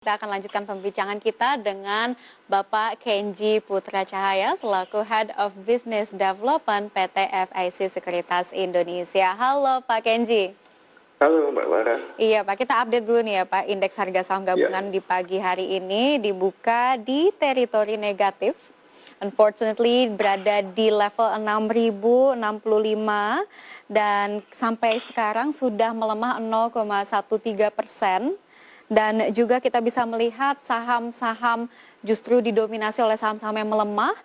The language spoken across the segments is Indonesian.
Kita akan lanjutkan pembincangan kita dengan Bapak Kenji Putra Cahaya selaku Head of Business Development PT FIC Sekuritas Indonesia. Halo Pak Kenji. Halo Mbak Lara. Iya Pak, kita update dulu nih ya Pak. Indeks harga saham gabungan di pagi hari ini dibuka di teritori negatif. Unfortunately berada di level 6.065 dan sampai sekarang sudah melemah 0,13%. Dan juga kita bisa melihat saham-saham justru didominasi oleh saham-saham yang melemah.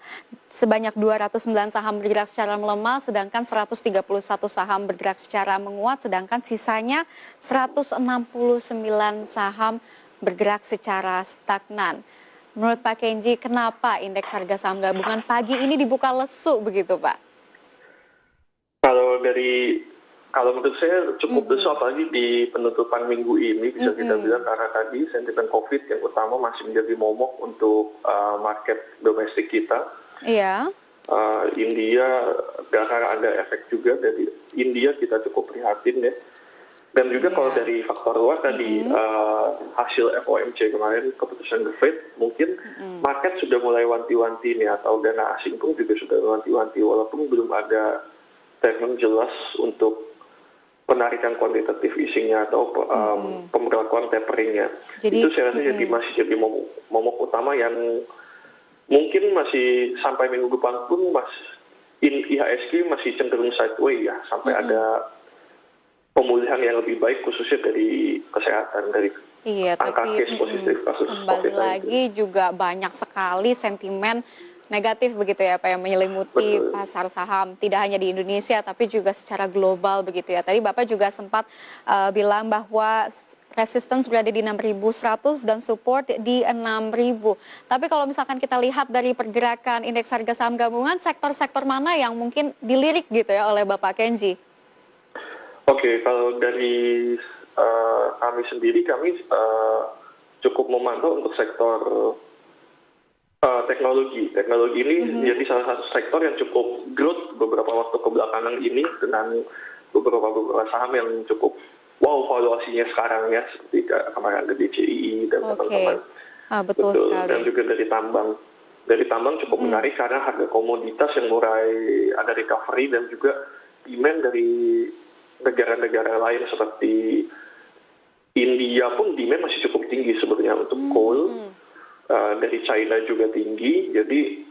Sebanyak 209 saham bergerak secara melemah, sedangkan 131 saham bergerak secara menguat, sedangkan sisanya 169 saham bergerak secara stagnan. Menurut Pak Kenji, kenapa indeks harga saham gabungan pagi ini dibuka lesu begitu Pak? Kalau menurut saya cukup lesu, apalagi di penutupan minggu ini bisa kita bilang, karena tadi sentimen COVID yang utama masih menjadi momok untuk market domestik kita. Iya. India, karena ada efek juga dari India, kita cukup prihatin ya. Dan juga kalau dari faktor luar tadi, hasil FOMC kemarin, keputusan The Fed, mungkin market sudah mulai wanti-wanti nih, atau dana asing pun juga sudah wanti-wanti, walaupun belum ada statement jelas untuk penarikan kuantitatif easing-nya atau pemberlakuan taperingnya. Itu saya rasa masih jadi momok utama yang mungkin masih sampai minggu depan pun IHSG masih cenderung sideways ya, sampai ada pemulihan yang lebih baik khususnya dari kesehatan, dari angka case positif kasus COVID-19. Kembali lagi juga banyak sekali sentimen negatif begitu ya Pak yang menyelimuti pasar saham, tidak hanya di Indonesia tapi juga secara global begitu ya. Tadi Bapak juga sempat bilang bahwa resistance berada di 6.100 dan support di 6.000. Tapi kalau misalkan kita lihat dari pergerakan indeks harga saham gabungan, sektor-sektor mana yang mungkin dilirik gitu ya oleh Bapak Kenji? Oke, kalau dari kami sendiri, kami cukup memantau untuk sektor teknologi. Teknologi ini menjadi salah satu sektor yang cukup growth beberapa waktu kebelakangan ini, dengan beberapa saham yang cukup wow valuasinya sekarang ya, seperti kemarin ada DCI dan teman-teman. Betul sekali. Dan juga dari tambang. Dari tambang cukup menarik karena harga komoditas yang mulai ada recovery, dan juga demand dari negara-negara lain seperti India pun demand masih cukup tinggi sebenarnya untuk coal. Dari China juga tinggi, jadi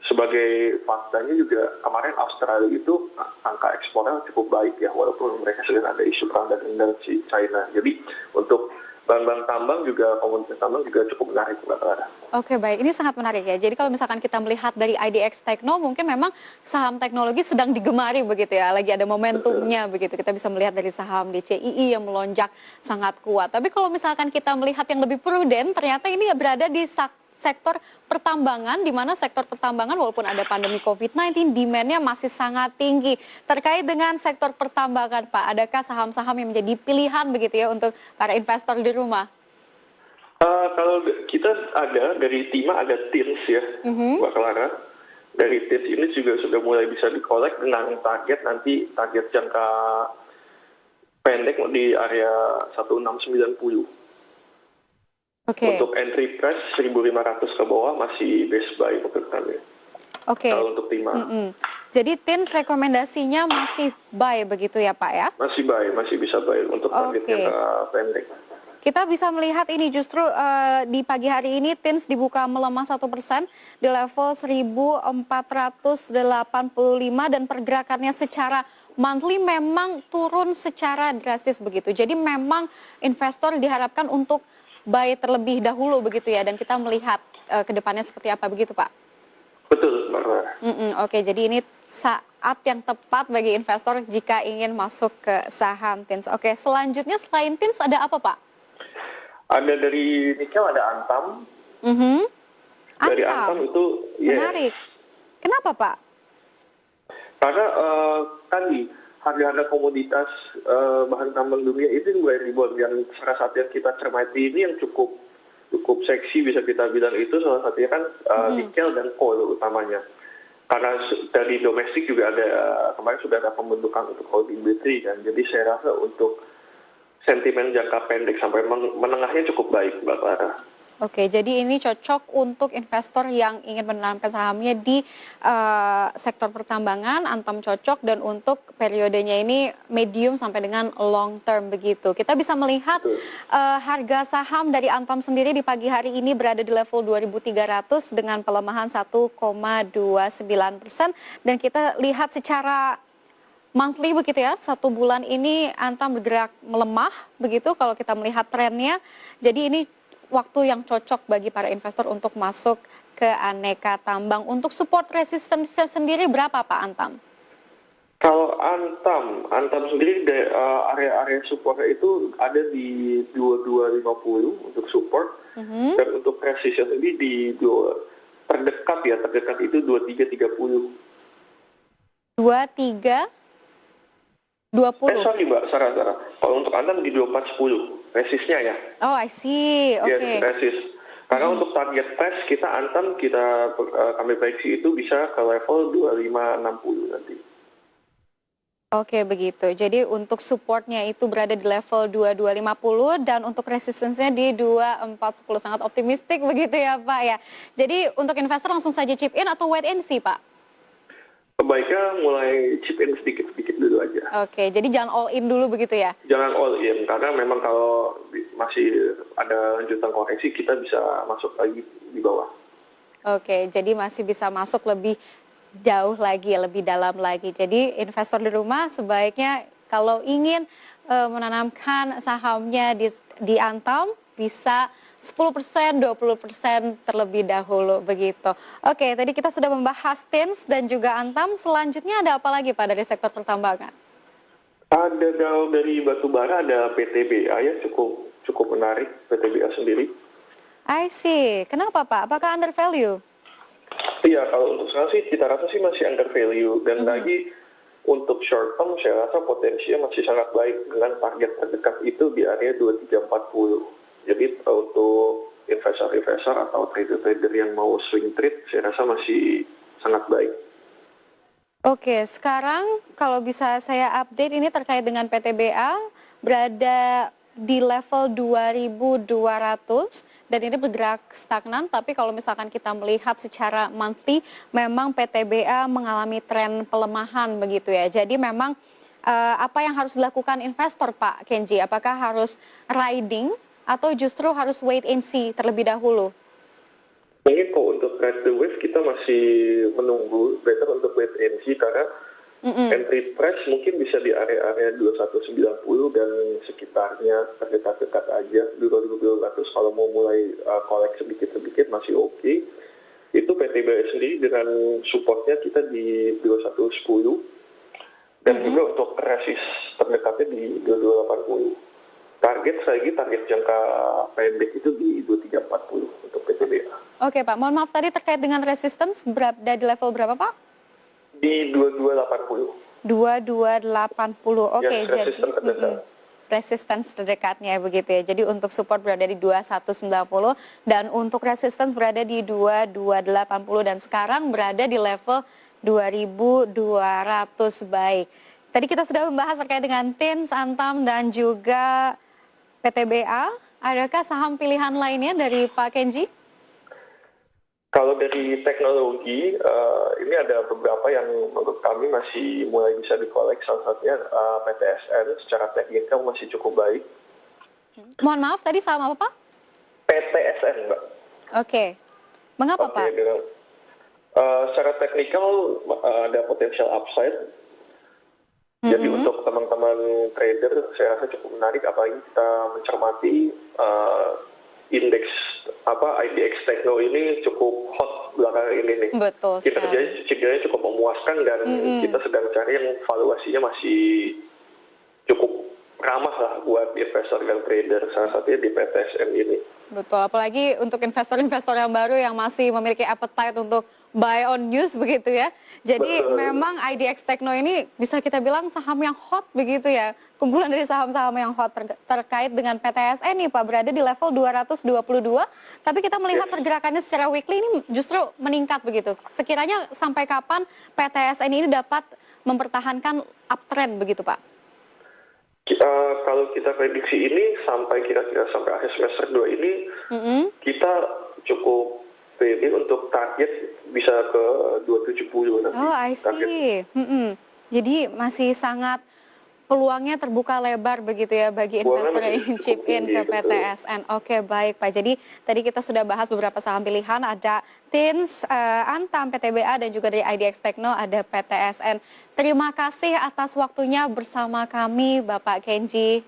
sebagai faktanya juga kemarin Australia itu angka ekspornya cukup baik ya, walaupun mereka sedang ada isu perang dagang China. Jadi untuk bahan-bahan tambang juga, komoditas tambang juga cukup menarik Mbak Clara. Oke baik, ini sangat menarik ya. Jadi kalau misalkan kita melihat dari IDX Tekno, mungkin memang saham teknologi sedang digemari begitu ya, lagi ada momentumnya begitu. Kita bisa melihat dari saham DCII yang melonjak sangat kuat. Tapi kalau misalkan kita melihat yang lebih prudent, ternyata ini berada di sektor pertambangan, di mana sektor pertambangan walaupun ada pandemi COVID-19, demand-nya masih sangat tinggi. Terkait dengan sektor pertambangan Pak, adakah saham-saham yang menjadi pilihan begitu ya untuk para investor di rumah? Kalau kita ada dari Tima, ada TINS ya, Mbak Clara. Dari TINS ini juga sudah mulai bisa dikolek dengan target jangka pendek di area 1690. Untuk entry price 1.500 ke bawah masih best buy menurut kami. Kalau untuk Tima. Jadi TINS rekomendasinya masih buy begitu ya Pak ya? Masih buy, masih bisa buy untuk target jangka pendek. Kita bisa melihat ini justru di pagi hari ini TINS dibuka melemah 1% di level 1.485 dan pergerakannya secara monthly memang turun secara drastis begitu. Jadi memang investor diharapkan untuk buy terlebih dahulu begitu ya, dan kita melihat ke depannya seperti apa begitu Pak? Betul, Mbak. Oke, jadi ini saat yang tepat bagi investor jika ingin masuk ke saham TINS. Oke, selanjutnya selain TINS ada apa Pak? Ada dari nikel, ada Antam. Dari Antam itu menarik. Kenapa Pak? Karena tadi harga-harga komoditas bahan tambang dunia itu mulai rebound, yang salah satu yang kita cermati ini yang cukup seksi bisa kita bilang, itu salah satunya kan nikel dan coal utamanya. Karena dari domestik juga ada, kemarin sudah ada pembentukan untuk holding B3 kan. Jadi saya rasa untuk sentimen jangka pendek sampai menengahnya cukup baik, Mbak Clara. Oke, jadi ini cocok untuk investor yang ingin menanamkan sahamnya di sektor pertambangan, Antam cocok, dan untuk periodenya ini medium sampai dengan long term begitu. Kita bisa melihat harga saham dari Antam sendiri di pagi hari ini berada di level 2.300 dengan pelemahan 1,29%, dan kita lihat secara monthly begitu ya, 1 bulan ini Antam bergerak melemah begitu kalau kita melihat trennya. Jadi ini waktu yang cocok bagi para investor untuk masuk ke aneka tambang. Untuk support resistance sendiri berapa Pak Antam? Kalau Antam sendiri area-area support itu ada di 2250 untuk support, dan untuk resistance sendiri di terdekat itu 2330. 2320. Sorry Mbak, Sarah. Kalau untuk Antam di 2410 resistnya ya. Oh, I see. Oke. Yes, resist. Karena untuk target price kami prediksi itu bisa ke level 2560 nanti. Oke, begitu. Jadi untuk supportnya itu berada di level 2250 dan untuk resistance-nya di 2410. Sangat optimistik begitu ya Pak ya. Jadi untuk investor langsung saja chip in atau wait and see Pak? Sebaiknya mulai chip in sedikit-sedikit dulu aja. Oke, jadi jangan all in dulu begitu ya? Jangan all in, karena memang kalau masih ada lanjutan koreksi, kita bisa masuk lagi di bawah. Oke, jadi masih bisa masuk lebih jauh lagi, lebih dalam lagi. Jadi investor di rumah sebaiknya kalau ingin menanamkan sahamnya di Antam, bisa 10%, 20% terlebih dahulu begitu. Oke, tadi kita sudah membahas TINS dan juga Antam. Selanjutnya ada apa lagi Pak dari sektor pertambangan? Ada dari batubara, ada PTBA ya, cukup menarik PTBA sendiri. I see. Kenapa Pak? Apakah under value? Iya, kalau untuk sekarang sih kita rasa sih masih under value, dan lagi untuk short term saya rasa potensinya masih sangat baik dengan target terdekat itu di area 2340. Jadi untuk investor-investor atau trader-trader yang mau swing trade, saya rasa masih sangat baik. Oke, sekarang kalau bisa saya update ini terkait dengan PTBA, berada di level 2.200 dan ini bergerak stagnan, tapi kalau misalkan kita melihat secara monthly, memang PTBA mengalami tren pelemahan begitu ya. Jadi memang apa yang harus dilakukan investor Pak Kenji? Apakah harus riding atau justru harus wait and see terlebih dahulu? Mungkin kok untuk ride the wave kita masih menunggu, better untuk wait and see, karena entry price mungkin bisa di area-area 2190 dan sekitarnya terdekat-dekat aja. 2200 kalau mau mulai collect sedikit-sedikit masih oke. Itu PTBA sendiri dengan supportnya kita di 2110 dan juga untuk resist terdekatnya di 2280. Target jangka pendek itu di 2340 untuk PTBA. Oke Pak, mohon maaf tadi terkait dengan resistance berada di level berapa Pak? Di 2280. 2280. Oke, Yes, jadi resistance terdekatnya begitu ya. Jadi untuk support berada di 2190 dan untuk resistance berada di 2280 dan sekarang berada di level 2200. Baik. Tadi kita sudah membahas terkait dengan TINS, Antam dan juga PTBA. Adakah saham pilihan lainnya dari Pak Kenji? Kalau dari teknologi, ini ada beberapa yang menurut kami masih mulai bisa di-collect. Salah satunya PTSN, secara teknikal masih cukup baik. Mohon maaf, tadi saham apa Pak? PTSN, Mbak. Oke. Mengapa Pak? Secara teknikal ada potensial upside. Jadi untuk teman-teman trader, saya rasa cukup menarik, apalagi kita mencermati indeks IDX Tekno ini cukup hot belakangan ini nih. Betul sekali. Kinerjanya cukup memuaskan dan kita sedang cari yang valuasinya masih cukup ramah lah buat investor dan trader, salah satunya di PTSN ini. Betul, apalagi untuk investor-investor yang baru yang masih memiliki appetite untuk buy on news begitu ya. Jadi memang IDX Tekno ini bisa kita bilang saham yang hot begitu ya. Kumpulan dari saham-saham yang hot terkait dengan PTSN nih Pak, berada di level 222. Tapi kita melihat pergerakannya secara weekly ini justru meningkat begitu. Sekiranya sampai kapan PTSN ini dapat mempertahankan uptrend begitu Pak? Kalau kita prediksi ini sampai kira-kira sampai akhir semester 2 ini, kita cukup pede untuk target bisa ke 270 nanti. Oh, I Target. see. Jadi masih sangat peluangnya terbuka lebar begitu ya bagi Peluangnya investor yang masih ingin cukup chip in tinggi, ke betul. PTSN. Oke, baik Pak. Jadi tadi kita sudah bahas beberapa saham pilihan, ada TINS, Antam, PTBA, dan juga dari IDX Tekno ada PTSN. Terima kasih atas waktunya bersama kami Bapak Kenji.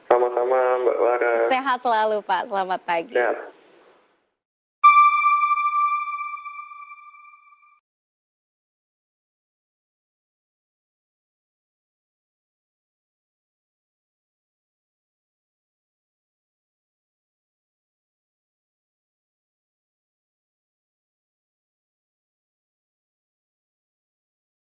Sama-sama Mbak Lara. Sehat selalu Pak, selamat pagi. Sehat.